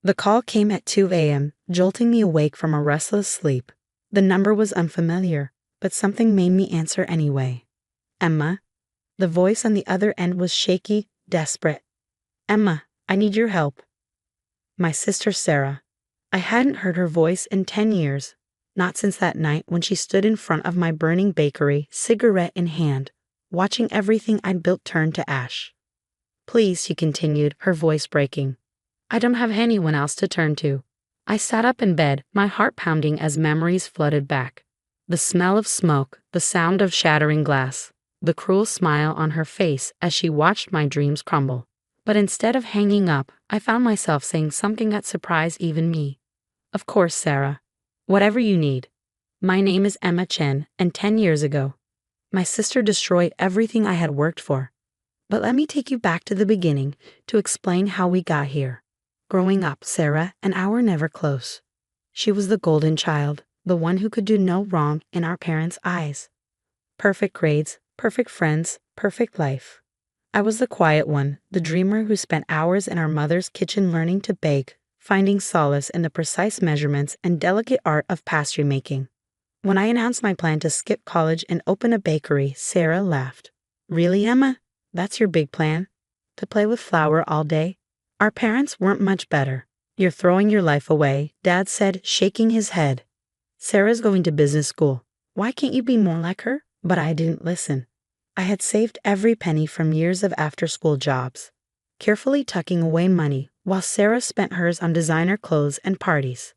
The call came at 2 a.m., jolting me awake from a restless sleep. The number was unfamiliar, but something made me answer anyway. Emma? The voice on the other end was shaky, desperate. Emma, I need your help. My sister Sarah. I hadn't heard her voice in 10 years, not since that night when she stood in front of my burning bakery, cigarette in hand, watching everything I'd built turn to ash. Please, she continued, her voice breaking. I don't have anyone else to turn to. I sat up in bed, my heart pounding as memories flooded back. The smell of smoke, the sound of shattering glass, the cruel smile on her face as she watched my dreams crumble. But instead of hanging up, I found myself saying something that surprised even me. Of course, Sarah. Whatever you need. My name is Emma Chen, and 10 years ago, my sister destroyed everything I had worked for. But let me take you back to the beginning to explain how we got here. Growing up, Sarah and I were never close. She was the golden child, the one who could do no wrong in our parents' eyes. Perfect grades, perfect friends, perfect life. I was the quiet one, the dreamer who spent hours in our mother's kitchen learning to bake, finding solace in the precise measurements and delicate art of pastry making. When I announced my plan to skip college and open a bakery, Sarah laughed. Really, Emma? That's your big plan? To play with flour all day? Our parents weren't much better. You're throwing your life away, Dad said, shaking his head. Sarah's going to business school. Why can't you be more like her? But I didn't listen. I had saved every penny from years of after-school jobs, carefully tucking away money while Sarah spent hers on designer clothes and parties.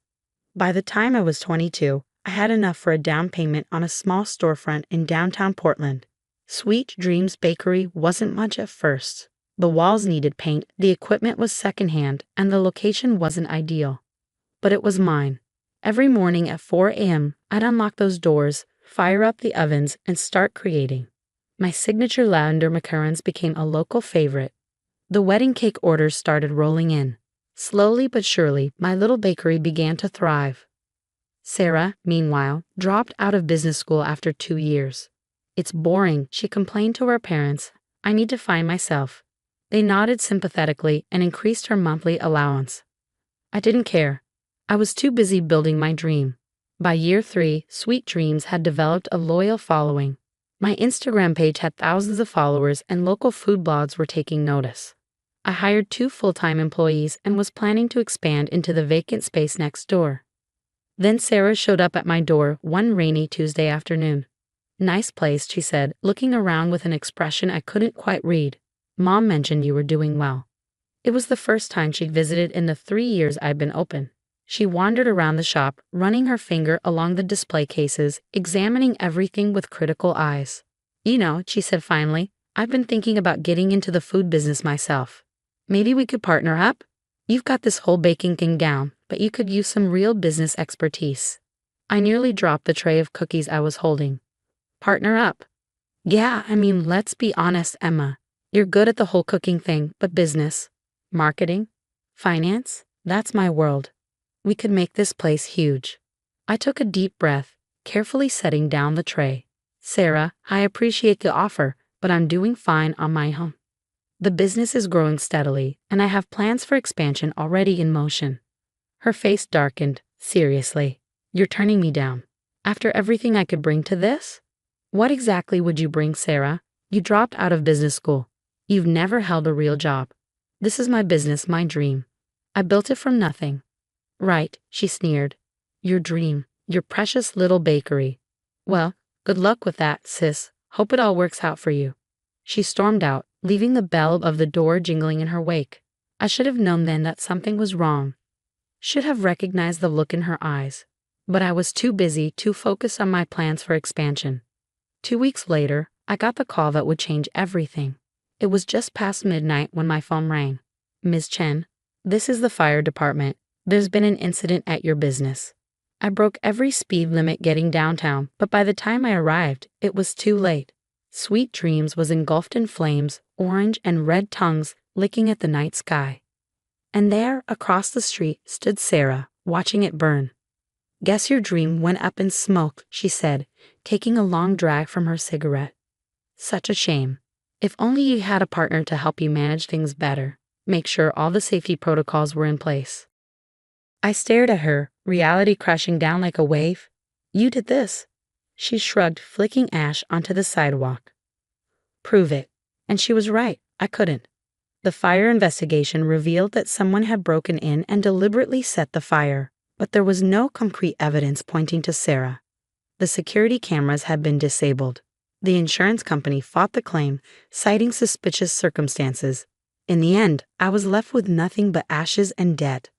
By the time I was 22, I had enough for a down payment on a small storefront in downtown Portland. Sweet Dreams Bakery wasn't much at first. The walls needed paint, the equipment was secondhand, and the location wasn't ideal. But it was mine. Every morning at 4 a.m., I'd unlock those doors, fire up the ovens, and start creating. My signature lavender macarons became a local favorite. The wedding cake orders started rolling in. Slowly but surely, my little bakery began to thrive. Sarah, meanwhile, dropped out of business school after 2 years. It's boring, she complained to her parents. I need to find myself. They nodded sympathetically and increased her monthly allowance. I didn't care. I was too busy building my dream. By year 3, Sweet Dreams had developed a loyal following. My Instagram page had thousands of followers and local food blogs were taking notice. I hired 2 full-time employees and was planning to expand into the vacant space next door. Then Sarah showed up at my door one rainy Tuesday afternoon. Nice place, she said, looking around with an expression I couldn't quite read. Mom mentioned you were doing well. It was the first time she'd visited in the 3 years I'd been open. She wandered around the shop, running her finger along the display cases, examining everything with critical eyes. You know, she said finally, I've been thinking about getting into the food business myself. Maybe we could partner up? You've got this whole baking thing down, but you could use some real business expertise. I nearly dropped the tray of cookies I was holding. Partner up? Yeah, let's be honest, Emma. You're good at the whole cooking thing, but business, marketing, finance, that's my world. We could make this place huge. I took a deep breath, carefully setting down the tray. Sarah, I appreciate the offer, but I'm doing fine on my own. The business is growing steadily, and I have plans for expansion already in motion. Her face darkened. Seriously, you're turning me down. After everything I could bring to this? What exactly would you bring, Sarah? You dropped out of business school. You've never held a real job. This is my business, my dream. I built it from nothing. Right, she sneered. Your dream, your precious little bakery. Well, good luck with that, sis. Hope it all works out for you. She stormed out, leaving the bell of the door jingling in her wake. I should have known then that something was wrong. Should have recognized the look in her eyes. But I was too busy, too focused on my plans for expansion. 2 weeks later, I got the call that would change everything. It was just past midnight when my phone rang. Ms. Chen, this is the fire department. There's been an incident at your business. I broke every speed limit getting downtown, but by the time I arrived, it was too late. Sweet Dreams was engulfed in flames, orange and red tongues licking at the night sky. And there, across the street, stood Sarah, watching it burn. Guess your dream went up in smoke, she said, taking a long drag from her cigarette. Such a shame. If only you had a partner to help you manage things better, make sure all the safety protocols were in place. I stared at her, reality crashing down like a wave. You did this. She shrugged, flicking ash onto the sidewalk. Prove it. And she was right, I couldn't. The fire investigation revealed that someone had broken in and deliberately set the fire, but there was no concrete evidence pointing to Sarah. The security cameras had been disabled. The insurance company fought the claim, citing suspicious circumstances. In the end, I was left with nothing but ashes and debt.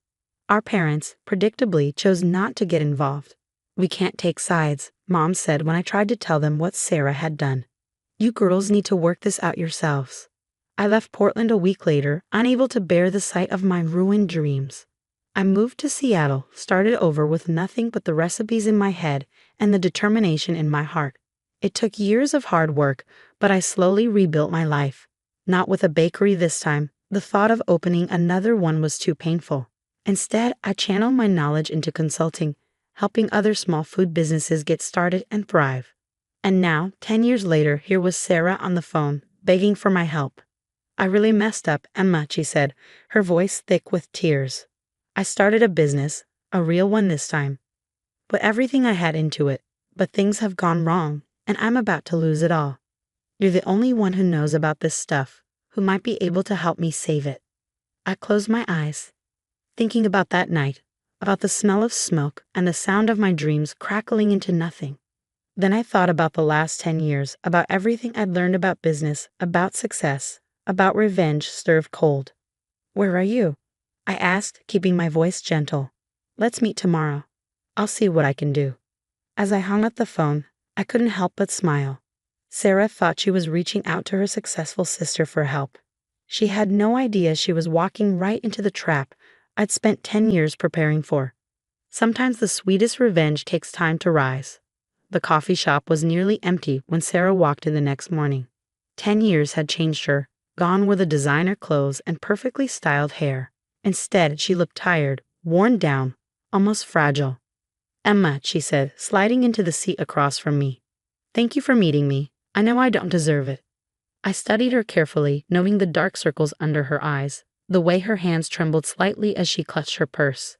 Our parents, predictably, chose not to get involved. We can't take sides, Mom said when I tried to tell them what Sarah had done. You girls need to work this out yourselves. I left Portland a week later, unable to bear the sight of my ruined dreams. I moved to Seattle, started over with nothing but the recipes in my head and the determination in my heart. It took years of hard work, but I slowly rebuilt my life. Not with a bakery this time. The thought of opening another one was too painful. Instead, I channeled my knowledge into consulting, helping other small food businesses get started and thrive. And now, 10 years later, here was Sarah on the phone, begging for my help. I really messed up, Emma, she said, her voice thick with tears. I started a business, a real one this time. Put everything I had into it, but things have gone wrong, and I'm about to lose it all. You're the only one who knows about this stuff, who might be able to help me save it. I closed my eyes, thinking about that night, about the smell of smoke and the sound of my dreams crackling into nothing. Then I thought about the last 10 years, about everything I'd learned about business, about success, about revenge served cold. Where are you? I asked, keeping my voice gentle. Let's meet tomorrow. I'll see what I can do. As I hung up the phone, I couldn't help but smile. Sarah thought she was reaching out to her successful sister for help. She had no idea she was walking right into the trap I'd spent 10 years preparing for. Sometimes the sweetest revenge takes time to rise. The coffee shop was nearly empty when Sarah walked in the next morning. 10 years had changed her, gone were the designer clothes and perfectly styled hair. Instead, she looked tired, worn down, almost fragile. Emma, she said, sliding into the seat across from me. Thank you for meeting me. I know I don't deserve it. I studied her carefully, noting the dark circles under her eyes, the way her hands trembled slightly as she clutched her purse.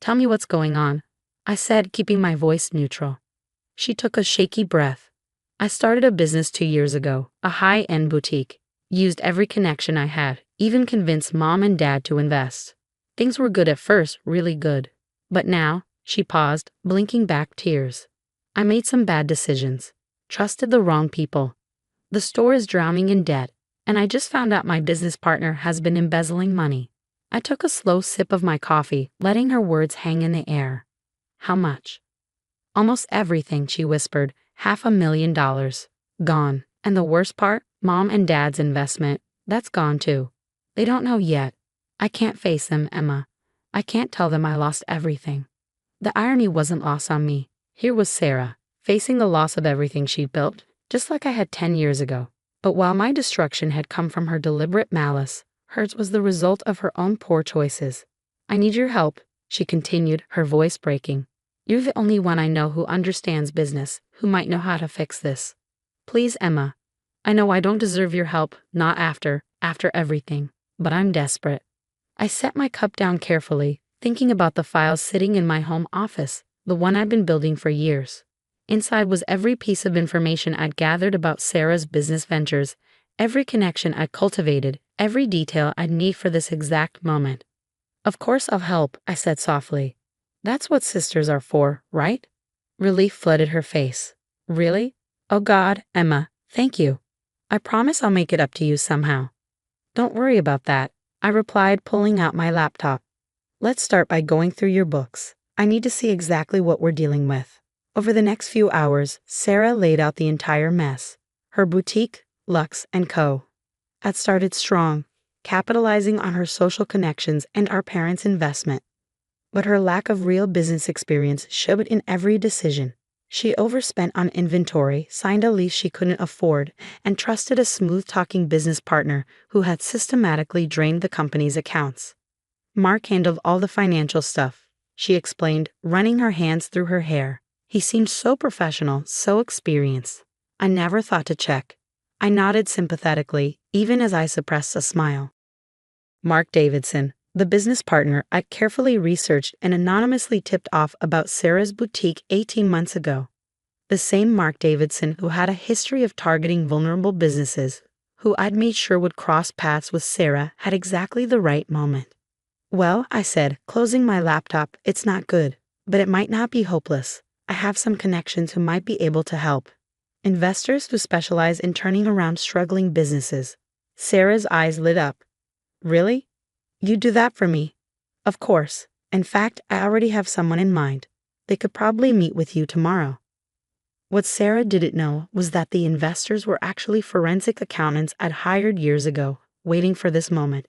Tell me what's going on, I said, keeping my voice neutral. She took a shaky breath. I started a business 2 years ago, a high-end boutique. Used every connection I had, even convinced Mom and Dad to invest. Things were good at first, really good. But now, she paused, blinking back tears. I made some bad decisions. Trusted the wrong people. The store is drowning in debt, and I just found out my business partner has been embezzling money. I took a slow sip of my coffee, letting her words hang in the air. How much? Almost everything, she whispered. $500,000. Gone. And the worst part? Mom and Dad's investment. That's gone too. They don't know yet. I can't face them, Emma. I can't tell them I lost everything. The irony wasn't lost on me. Here was Sarah, facing the loss of everything she'd built, just like I had 10 years ago. But while my destruction had come from her deliberate malice, hers was the result of her own poor choices. I need your help, she continued, her voice breaking. You're the only one I know who understands business, who might know how to fix this. Please, Emma. I know I don't deserve your help, not after everything, but I'm desperate. I set my cup down carefully, thinking about the files sitting in my home office, the one I'd been building for years. Inside was every piece of information I'd gathered about Sarah's business ventures, every connection I'd cultivated, every detail I'd need for this exact moment. Of course I'll help, I said softly. That's what sisters are for, right? Relief flooded her face. Really? Oh God, Emma, thank you. I promise I'll make it up to you somehow. Don't worry about that, I replied, pulling out my laptop. Let's start by going through your books. I need to see exactly what we're dealing with. Over the next few hours, Sarah laid out the entire mess. Her boutique, Lux & Co. had started strong, capitalizing on her social connections and our parents' investment. But her lack of real business experience showed in every decision. She overspent on inventory, signed a lease she couldn't afford, and trusted a smooth-talking business partner who had systematically drained the company's accounts. Mark handled all the financial stuff, she explained, running her hands through her hair. He seemed so professional, so experienced. I never thought to check. I nodded sympathetically, even as I suppressed a smile. Mark Davidson, The business partner I carefully researched and anonymously tipped off about Sarah's boutique 18 months ago. The same Mark Davidson who had a history of targeting vulnerable businesses, who I'd made sure would cross paths with Sarah, had exactly the right moment. Well, I said, closing my laptop, it's not good, but it might not be hopeless. I have some connections who might be able to help. Investors who specialize in turning around struggling businesses. Sarah's eyes lit up. Really? You do that for me? Of course. In fact, I already have someone in mind. They could probably meet with you tomorrow. What Sarah didn't know was that the investors were actually forensic accountants I'd hired years ago, waiting for this moment.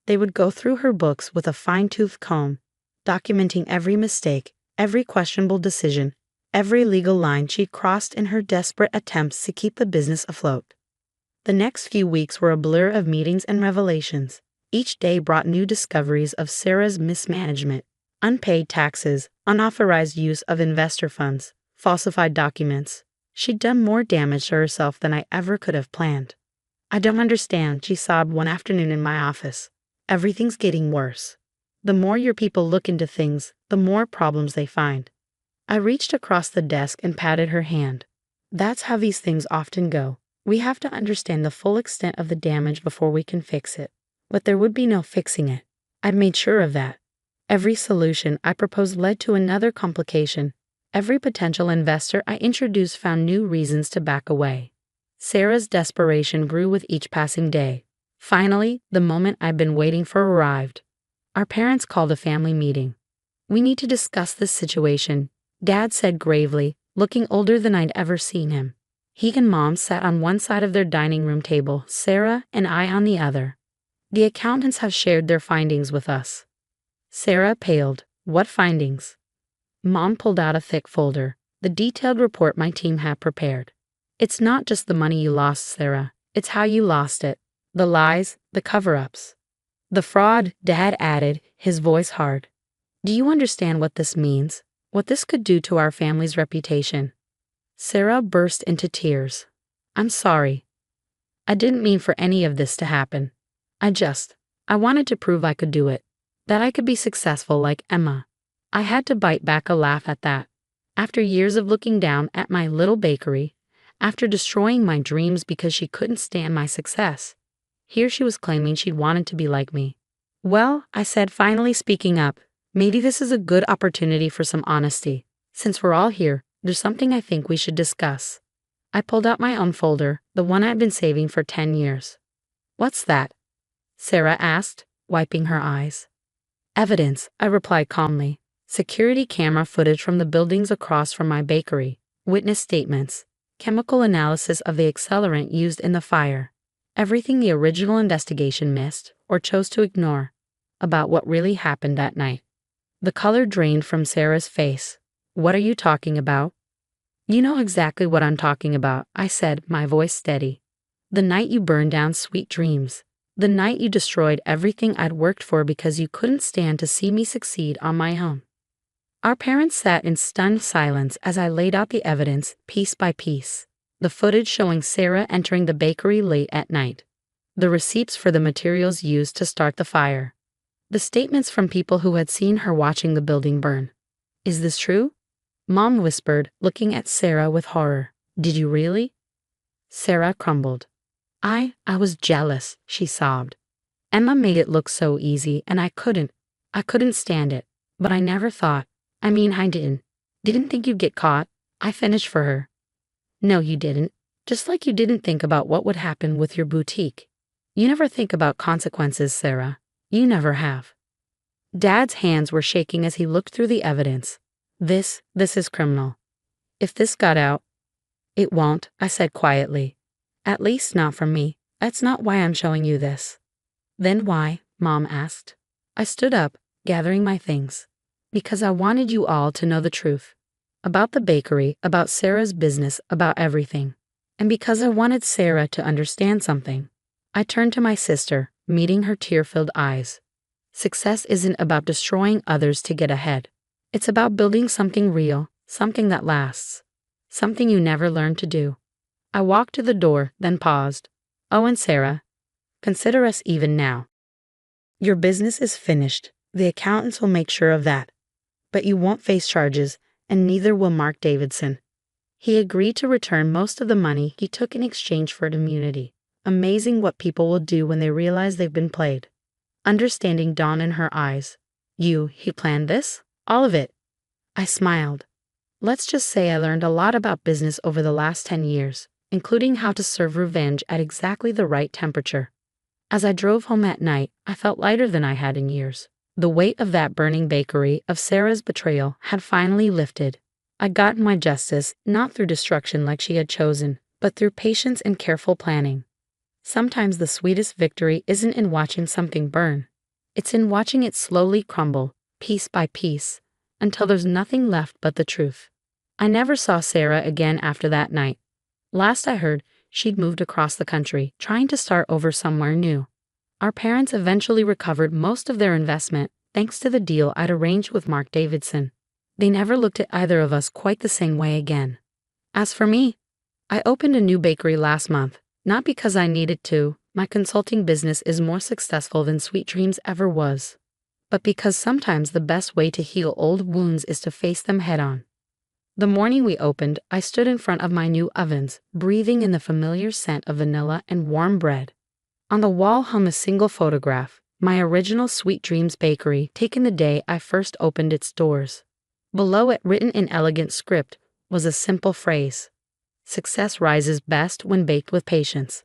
They would go through her books with a fine-tooth comb, documenting every mistake, every questionable decision, every legal line she'd crossed in her desperate attempts to keep the business afloat. The next few weeks were a blur of meetings and revelations. Each day brought new discoveries of Sarah's mismanagement, unpaid taxes, unauthorized use of investor funds, falsified documents. She'd done more damage to herself than I ever could have planned. I don't understand, she sobbed one afternoon in my office. Everything's getting worse. The more your people look into things, the more problems they find. I reached across the desk and patted her hand. That's how these things often go. We have to understand the full extent of the damage before we can fix it. But there would be no fixing it. I'd made sure of that. Every solution I proposed led to another complication. Every potential investor I introduced found new reasons to back away. Sarah's desperation grew with each passing day. Finally, the moment I'd been waiting for arrived. Our parents called a family meeting. We need to discuss this situation, Dad said gravely, looking older than I'd ever seen him. He and Mom sat on one side of their dining room table, Sarah and I on the other. The accountants have shared their findings with us. Sarah paled. What findings? Mom pulled out a thick folder, the detailed report my team had prepared. It's not just the money you lost, Sarah. It's how you lost it. The lies, the cover-ups. The fraud, Dad added, his voice hard. Do you understand what this means? What this could do to our family's reputation? Sarah burst into tears. I'm sorry. I didn't mean for any of this to happen. I wanted to prove I could do it. That I could be successful like Emma. I had to bite back a laugh at that. After years of looking down at my little bakery, after destroying my dreams because she couldn't stand my success, here she was claiming she'd wanted to be like me. Well, I said, finally speaking up, maybe this is a good opportunity for some honesty. Since we're all here, there's something I think we should discuss. I pulled out my own folder, the one I'd been saving for 10 years. What's that? Sarah asked, wiping her eyes. Evidence, I replied calmly. Security camera footage from the buildings across from my bakery, witness statements, chemical analysis of the accelerant used in the fire, everything the original investigation missed or chose to ignore about what really happened that night. The color drained from Sarah's face. What are you talking about? You know exactly what I'm talking about, I said, my voice steady. The night you burned down Sweet Dreams. The night you destroyed everything I'd worked for because you couldn't stand to see me succeed on my own. Our parents sat in stunned silence as I laid out the evidence, piece by piece. The footage showing Sarah entering the bakery late at night. The receipts for the materials used to start the fire. The statements from people who had seen her watching the building burn. Is this true? Mom whispered, looking at Sarah with horror. Did you really? Sarah crumbled. I was jealous, she sobbed. Emma made it look so easy and I couldn't stand it. But I never thought. I didn't think you'd get caught. I finished for her. No, you didn't. Just like you didn't think about what would happen with your boutique. You never think about consequences, Sarah. You never have. Dad's hands were shaking as he looked through the evidence. This is criminal. If this got out, it won't, I said quietly. At least not from me. That's not why I'm showing you this. Then why? Mom asked. I stood up, gathering my things. Because I wanted you all to know the truth. About the bakery, about Sarah's business, about everything. And because I wanted Sarah to understand something. I turned to my sister, meeting her tear-filled eyes. Success isn't about destroying others to get ahead. It's about building something real, something that lasts. Something you never learned to do. I walked to the door, then paused. Oh, and Sarah, consider us even now. Your business is finished. The accountants will make sure of that. But you won't face charges, and neither will Mark Davidson. He agreed to return most of the money he took in exchange for immunity. Amazing what people will do when they realize they've been played. Understanding dawned in her eyes. He planned this? All of it? I smiled. Let's just say I learned a lot about business over the last 10 years, including how to serve revenge at exactly the right temperature. As I drove home at night, I felt lighter than I had in years. The weight of that burning bakery, of Sarah's betrayal, had finally lifted. I got my justice, not through destruction like she had chosen, but through patience and careful planning. Sometimes the sweetest victory isn't in watching something burn. It's in watching it slowly crumble, piece by piece, until there's nothing left but the truth. I never saw Sarah again after that night. Last I heard, she'd moved across the country, trying to start over somewhere new. Our parents eventually recovered most of their investment, thanks to the deal I'd arranged with Mark Davidson. They never looked at either of us quite the same way again. As for me, I opened a new bakery last month, not because I needed to. My consulting business is more successful than Sweet Dreams ever was, but because sometimes the best way to heal old wounds is to face them head-on. The morning we opened, I stood in front of my new ovens, breathing in the familiar scent of vanilla and warm bread. On the wall hung a single photograph, my original Sweet Dreams bakery, taken the day I first opened its doors. Below it, written in elegant script, was a simple phrase: "Success rises best when baked with patience."